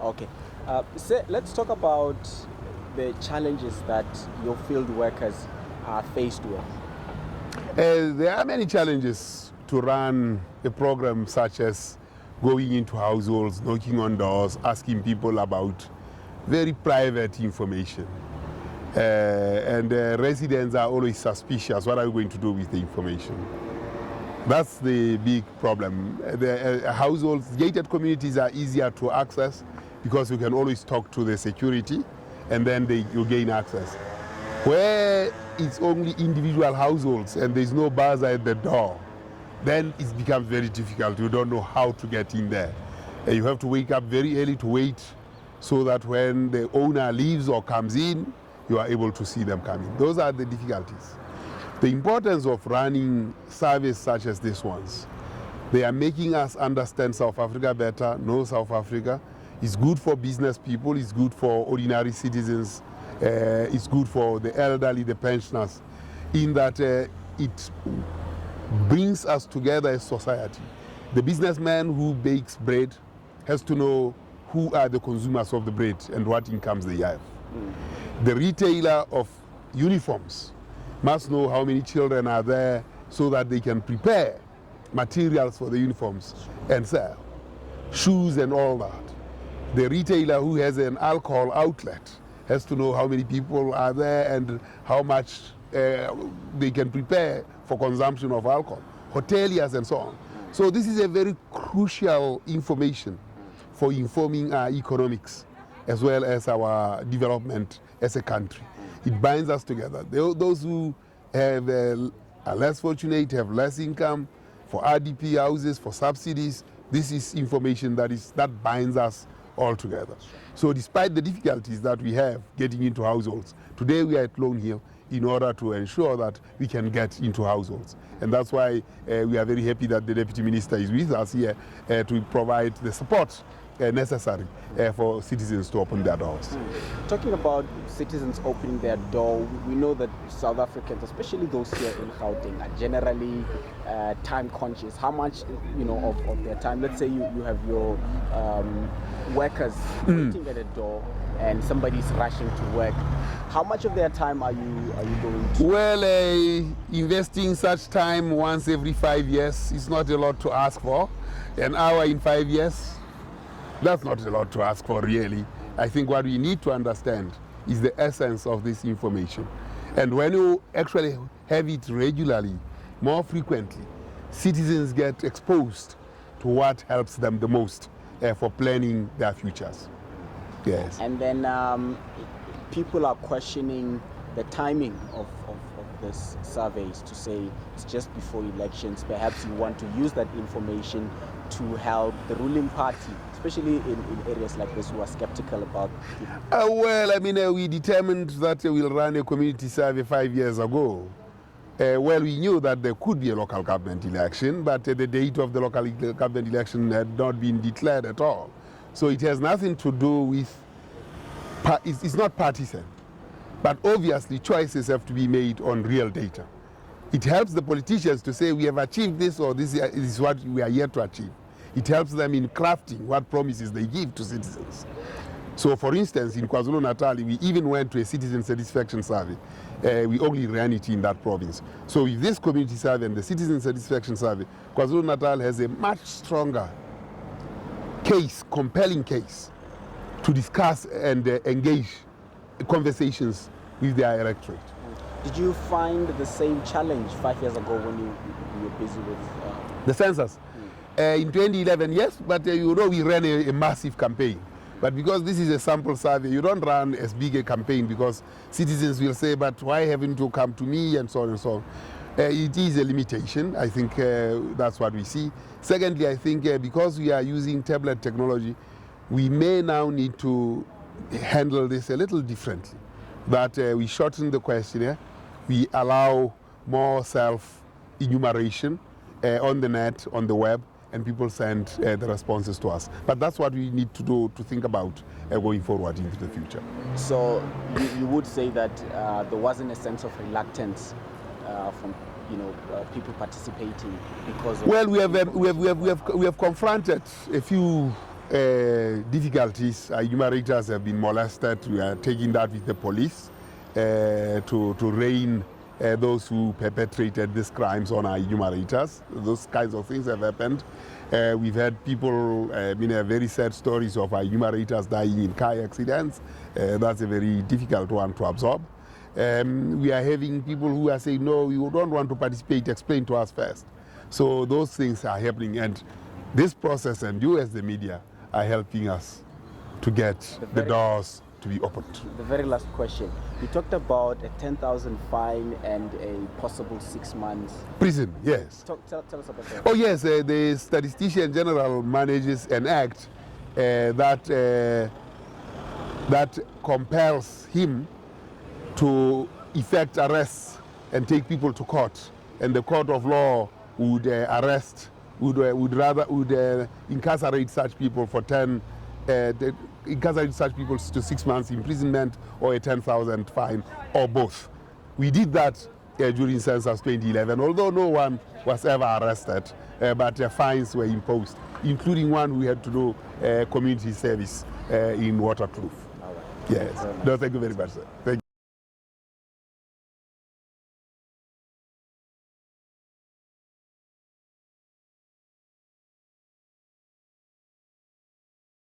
Okay. Let's talk about the challenges that your field workers are faced with. There are many challenges to run a program such as going into households, knocking on doors, asking people about very private information. And residents are always suspicious. What are you going to do with the information? That's the big problem. The households, gated communities are easier to access because you can always talk to the security and then you gain access. Where it's only individual households and there's no buzzer at the door, then it becomes very difficult. You don't know how to get in there. You have to wake up very early to wait so that when the owner leaves or comes in, you are able to see them coming. Those are the difficulties. The importance of running surveys such as these ones, they are making us understand South Africa better, know South Africa. It's good for business people, it's good for ordinary citizens, it's good for the elderly, the pensioners, in that it brings us together as society. The businessman who bakes bread has to know who are the consumers of the bread and what incomes they have. The retailer of uniforms must know how many children are there so that they can prepare materials for the uniforms and sell. Shoes and all that. The retailer who has an alcohol outlet has to know how many people are there and how much they can prepare for consumption of alcohol. Hoteliers and so on. So this is a very crucial information for informing our economics as well as our development as a country. It binds us together. Those who have, are less fortunate, have less income, for RDP houses, for subsidies, this is information that binds us all together. So despite the difficulties that we have getting into households, today we are at Lone Hill in order to ensure that we can get into households. And that's why we are very happy that the Deputy Minister is with us here to provide the support necessary for citizens to open their doors. Talking about citizens opening their door, we know that South Africans, especially those here in Gauteng, are generally time conscious. How much, of their time? Let's say you have your workers waiting at a door and somebody's rushing to work. How much of their time are you going to? Well, investing such time once every 5 years is not a lot to ask for. An hour in 5 years, that's not a lot to ask for, really. I think what we need to understand is the essence of this information. And when you actually have it regularly, more frequently, citizens get exposed to what helps them the most for planning their futures. Yes. And then people are questioning the timing of these surveys to say it's just before elections. Perhaps you want to use that information to help the ruling party, especially in areas like this who are skeptical about it. We determined that we'll run a community survey 5 years ago. We knew that there could be a local government election, but the date of the local government election had not been declared at all. So it has nothing to do with, it's not partisan. But obviously choices have to be made on real data. It helps the politicians to say we have achieved this or this is what we are yet to achieve. It helps them in crafting what promises they give to citizens. So for instance, in KwaZulu-Natal, we even went to a citizen satisfaction survey. We only ran it in that province. So with this community survey and the citizen satisfaction survey, KwaZulu-Natal has a much stronger case, compelling case, to discuss and engage conversations with their electorate. Did you find the same challenge 5 years ago when you were busy with the census? In 2011, yes, but we ran a massive campaign. But because this is a sample survey, you don't run as big a campaign because citizens will say, but why haven't you come to me, and so on and so on. It is a limitation. I think that's what we see. Secondly, I think because we are using tablet technology, we may now need to handle this a little differently. That we shorten the questionnaire, we allow more self-enumeration on the net, on the web, and people send the responses to us. But that's what we need to do to think about going forward into the future. So you would say that there wasn't a sense of reluctance from people participating because of... Well, we have confronted a few difficulties. Our enumerators have been molested. We are taking that with the police to rein those who perpetrated these crimes on our enumerators. Those kinds of things have happened. We've had people, very sad stories of our enumerators dying in car accidents. That's a very difficult one to absorb. We are having people who are saying, no, you don't want to participate, explain to us first. So those things are happening, and this process, and you as the media, are helping us to get the doors to be opened. The very last question. You talked about a 10,000 fine and a possible 6 months prison. Yes. Tell us about that. Oh yes, the Statistician General manages an act that compels him to effect arrests and take people to court, and the court of law would incarcerate such people for incarcerate such people to 6 months imprisonment or a 10,000 fine, or both. We did that during census 2011, although no one was ever arrested, but fines were imposed, including one who had to do community service in waterproof. All right. Yes. No, thank you very much, sir. Thank you.